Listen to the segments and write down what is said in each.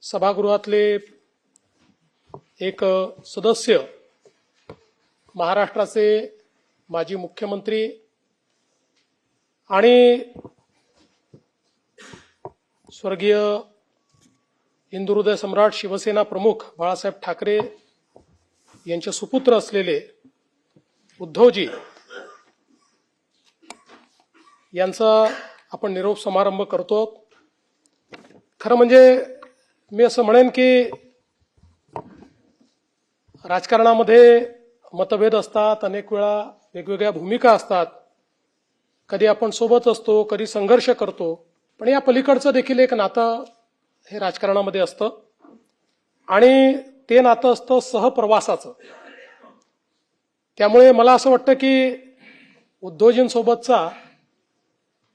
सभागृहातले एक सदस्य, महाराष्ट्राचे माजी मुख्यमंत्री आणि स्वर्गीय हिंदुहृदय सम्राट शिवसेना प्रमुख बाळासाहेब ठाकरे यांचे सुपुत्र असलेले उद्धवजी यांचा आपण निरोप समारंभ करतो। खरं म्हणजे मी असं म्हणेन की राजकारणामध्ये मतभेद असतात, अनेक वेळा वेगवेगळ्या भूमिका असतात, कधी आपण सोबत असतो, कधी संघर्ष करतो, पण या पलीकडचं देखील एक नातं हे राजकारणामध्ये असतं आणि ते नातं असतं सहप्रवासाचं। त्यामुळे मला असं वाटतं की उद्धवजींसोबतचा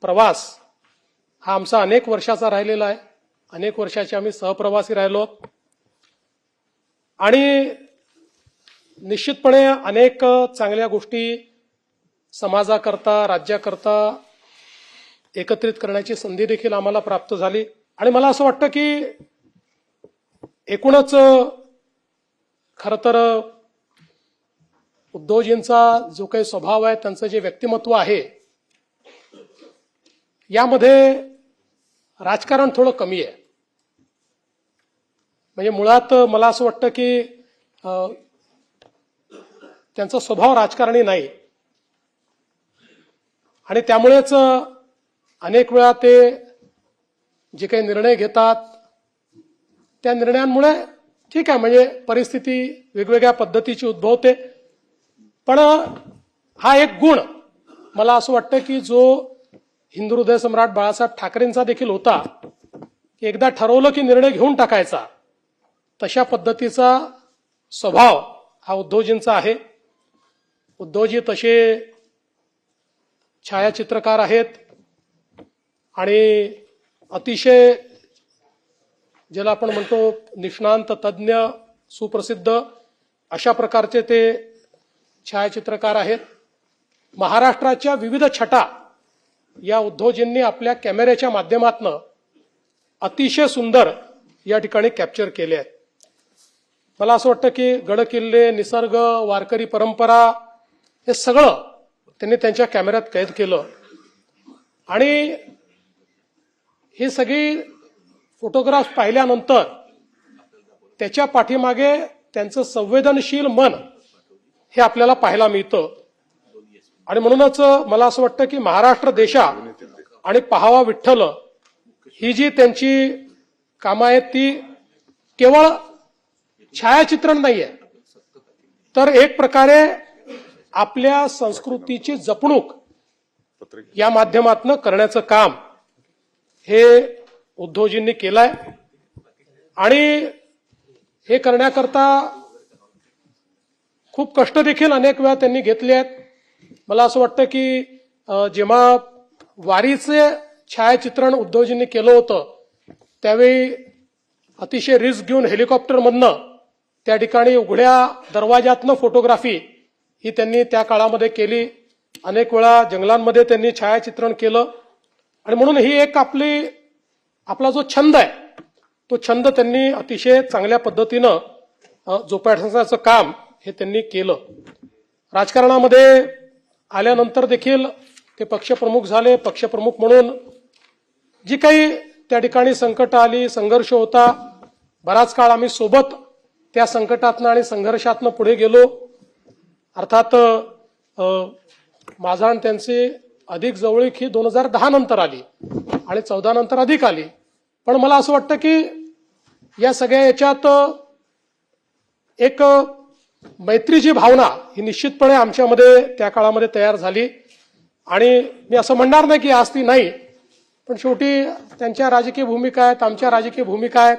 प्रवास हा आमचा अनेक वर्षाचा राहिलेला आहे, अनेक वर्षाचे आम्ही सहप्रवासी राहिलो आणि निश्चितपणे अनेक चांगल्या गोष्टी समाजाकरता, राज्याकरता एकत्रित करण्याची संधी देखील आम्हाला प्राप्त झाली आणि मला असं वाटतं की एकूणच खरं तर उद्धवजींचा जो काही स्वभाव आहे, त्यांचं जे व्यक्तिमत्व आहे, यामध्ये राजकारण थोडं कमी आहे। म्हणजे मुळात मला असं वाटतं की त्यांचा स्वभाव राजकारणी नाही आणि त्यामुळेच अनेक वेळा ते जे काही निर्णय घेतात त्या निर्णयांमुळे ठीक आहे, म्हणजे परिस्थिती वेगवेगळ्या पद्धतीची उद्भवते, पण हा एक गुण मला असं वाटतं की जो हिंदुहृदय सम्राट बाळासाहेब ठाकरेंचा देखील होता की एकदा ठरवलं की निर्णय घेऊन टाकायचा, तशा पद्धतीचा स्वभाव हा उद्धवजींचा आहे। उद्धवजी तसे छायाचित्रकार आहेत आणि अतिशय ज्याला आपण म्हणतो निष्णांत, तज्ज्ञ, सुप्रसिद्ध अशा प्रकारचे ते छायाचित्रकार आहेत। महाराष्ट्राच्या विविध छटा या उद्धवजींनी आपल्या कॅमेऱ्याच्या माध्यमातून अतिशय सुंदर या ठिकाणी कॅप्चर केले आहेत। मला असं वाटतं की गडकिल्ले, निसर्ग, वारकरी परंपरा हे सगळं त्यांनी त्यांच्या कॅमेऱ्यात कैद केलं आणि ही सगळी फोटोग्राफ पाहिल्यानंतर त्याच्या पाठीमागे त्यांचं संवेदनशील मन हे आपल्याला पाहायला मिळतं आणि म्हणूनच मला असं वाटतं की महाराष्ट्र देशा आणि पाहावा विठ्ठल ही जी त्यांची कामं आहेत ती केवळ छायाचित्रण नाहीये, तर एक प्रकारे आपल्या संस्कृतीची जपणूक या माध्यमातून करण्याचं काम हे उद्धवजींनी केलंय आणि हे करण्याकरता खूप कष्ट देखील अनेक वेळा त्यांनी घेतले आहेत। मला असं वाटतं की जेव्हा वारीचे छायाचित्रण उद्धवजींनी केलं होतं त्यावेळी अतिशय रिस्क घेऊन हेलिकॉप्टरमधनं त्या ठिकाणी उघड्या दरवाजातनं फोटोग्राफी ही त्यांनी त्या काळामध्ये केली। अनेक वेळा जंगलांमध्ये त्यांनी छायाचित्रण केलं आणि म्हणून ही एक आपला जो छंद आहे तो छंद त्यांनी अतिशय चांगल्या पद्धतीनं जोपासण्याचं काम हे त्यांनी केलं। राजकारणामध्ये आल्यानंतर देखील ते पक्षप्रमुख झाले। पक्षप्रमुख म्हणून जी काही त्या ठिकाणी संकट आली, संघर्ष होता, बराच काळ आम्ही सोबत त्या संकटातनं आणि संघर्षातनं पुढे गेलो। अर्थात माझा आणि त्यांची अधिक जवळीक ही 2010 नंतर आली आणि 14 नंतर अधिक आली, पण मला असं वाटतं की या सगळ्या याच्यात एक मैत्रीची भावना ही निश्चितपणे आमच्यामध्ये त्या काळामध्ये तयार झाली आणि मी असं म्हणणार नाही की आज ती नाही, पण शेवटी त्यांच्या राजकीय भूमिका आहेत, आमच्या राजकीय भूमिका आहेत,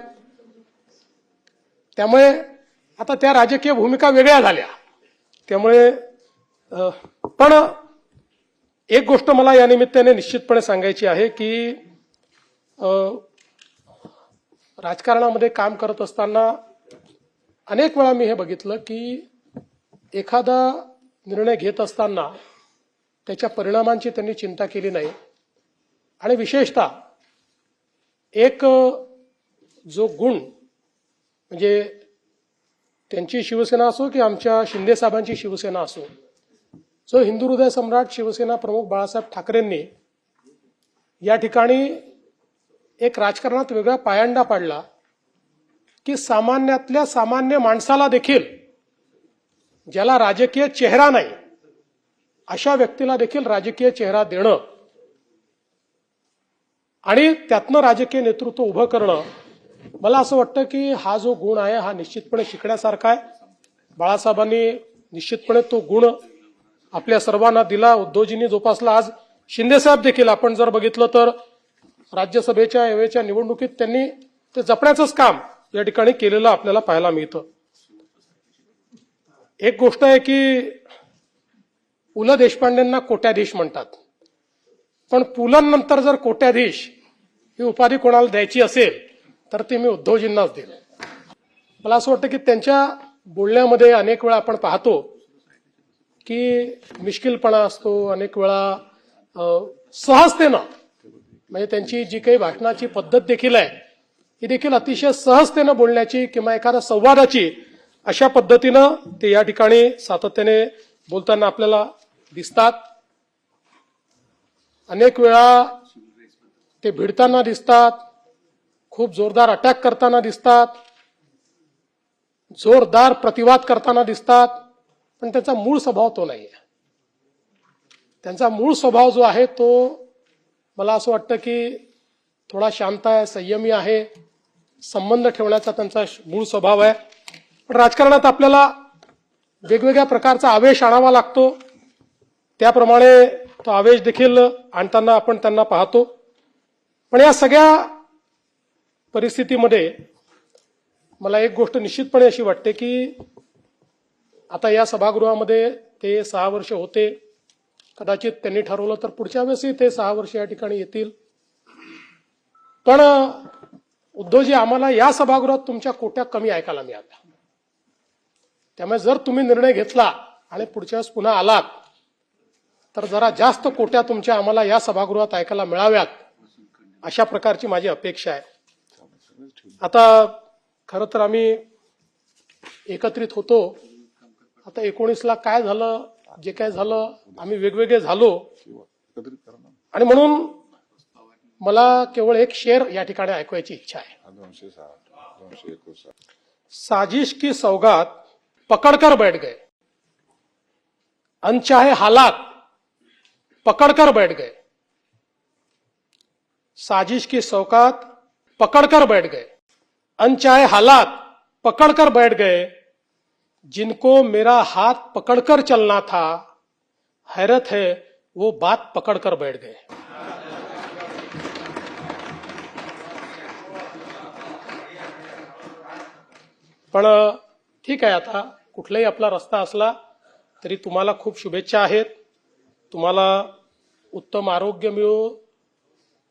त्यामुळे आता त्या राजकीय भूमिका वेगळ्या झाल्या। त्यामुळे पण एक गोष्ट मला या निमित्ताने निश्चितपणे सांगायची आहे की राजकारणामध्ये काम करत असताना अनेक वेळा मी हे बघितलं की एखादा निर्णय घेत असताना त्याच्या परिणामांची त्यांनी चिंता केली नाही आणि विशेषतः एक जो गुण म्हणजे त्यांची शिवसेना असो की आमच्या शिंदे साहेबांची शिवसेना असो, जो हिंदू हृदय सम्राट शिवसेना प्रमुख बाळासाहेब ठाकरेंनी या ठिकाणी एक राजकारणात वेगळा पायंडा पाडला की सामान्यातल्या सामान्य माणसाला देखील, ज्याला राजकीय चेहरा नाही अशा व्यक्तीला देखील राजकीय चेहरा देणं आणि त्यातनं राजकीय नेतृत्व उभं करणं, मला असं वाटतं की हा जो गुण आहे हा निश्चितपणे शिकण्यासारखा आहे. बाळासाहेबांनी निश्चितपणे तो गुण आपल्या सर्वांना दिला, उद्धवजींनी जोपासला. आज शिंदेसाहेब देखील आपण जर बघितलं तर राज्यसभेच्या यावेळेच्या निवडणुकीत त्यांनी ते जपण्याचंच काम या ठिकाणी केलेलं आपल्याला पाहायला मिळतं. एक गोष्ट आहे की पु ल देशपांडेंना कोट्याधीश म्हणतात, पण पुलंनंतर जर कोट्याधीश ही उपाधी कोणाला द्यायची असेल तर ती मी उद्धवजींनाच देईल. मला असं वाटतं की त्यांच्या बोलण्यामध्ये अनेक वेळा आपण पाहतो की मिश्किलपणा असतो, अनेक वेळा सहजतेनं, म्हणजे त्यांची जी काही भाषणाची पद्धत देखील आहे ही देखील अतिशय सहजतेनं बोलण्याची किंवा एखाद्या संवादाची अशा पद्धतीनं ते या ठिकाणी सातत्याने बोलताना आपल्याला दिसतात. अनेक वेळा ते भिडताना दिसतात, खूप जोरदार अटॅक करताना दिसतात, जोरदार प्रतिवाद करताना दिसतात, पण त्याचा मूळ स्वभाव तो नाही आहे. त्यांचा मूळ स्वभाव जो आहे तो मला असं वाटतं की थोडा शांत आहे, संयमी आहे, संबंध ठेवण्याचा त्यांचा मूळ स्वभाव आहे. पण राजकारणात आपल्याला वेगवेगळ्या प्रकारचा आवेश आणावा लागतो, त्याप्रमाणे तो आवेश देखील आणताना आपण त्यांना पाहतो. पण या सगळ्या परिस्थितीमध्ये मला एक गोष्ट निश्चितपणे अशी वाटते की आता या सभागृहामध्ये ते 6 वर्ष होते, कदाचित त्यांनी ठरवलं तर पुढच्या वेळेसही ते 6 वर्ष या ठिकाणी येतील. पण उद्धवजी, आम्हाला या सभागृहात तुमच्या कोट्या कमी ऐकायला मिळाल्या, त्यामुळे जर तुम्ही निर्णय घेतला आणि पुढच्या वेळेस पुन्हा आलात तर जरा जास्त कोट्या तुमच्या आम्हाला या सभागृहात ऐकायला मिळाव्यात, अशा प्रकारची माझी अपेक्षा आहे. आता खरं तर आम्ही एकत्रित होतो, आता 19ला काय झालं, जे काय झालं, आम्ही वेगवेगळे झालो आणि म्हणून मला केवळ एक शेर या ठिकाणी ऐकवायची इच्छा आहे. साजिश की सौगात पकड़कर बैठ गए, अनचाहे हालात पकड़कर बैठ गए. साजिश की सौगात पकड़कर बैठ गए, अनचाहे हालात पकड़कर बैठ गए. जिनको मेरा हाथ पकड़कर चलना था, हैरत है वो बात पकड़कर बैठ गए. पण ठीक आहे, आता कुठलाही आपला रस्ता असला तरी तुम्हाला खूप शुभेच्छा आहेत. तुम्हाला उत्तम आरोग्य मिळो,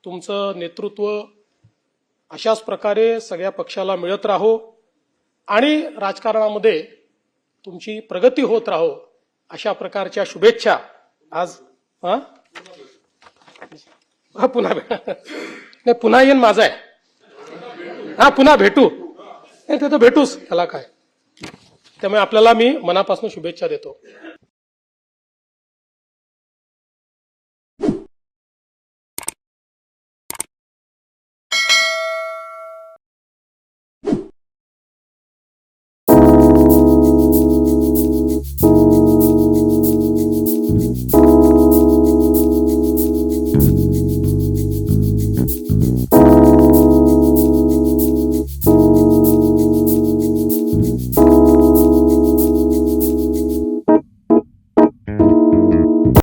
तुमचं नेतृत्व अशाच प्रकारे सगळ्या पक्षाला मिळत राहो आणि राजकारणामध्ये तुमची प्रगती होत राहो, अशा प्रकारच्या शुभेच्छा आज पुन्हा येईन माझा आहे, पुन्हा भेटू, नाही ते तर भेटूच, त्याला काय. त्यामुळे आपल्याला मी मनापासून शुभेच्छा देतो.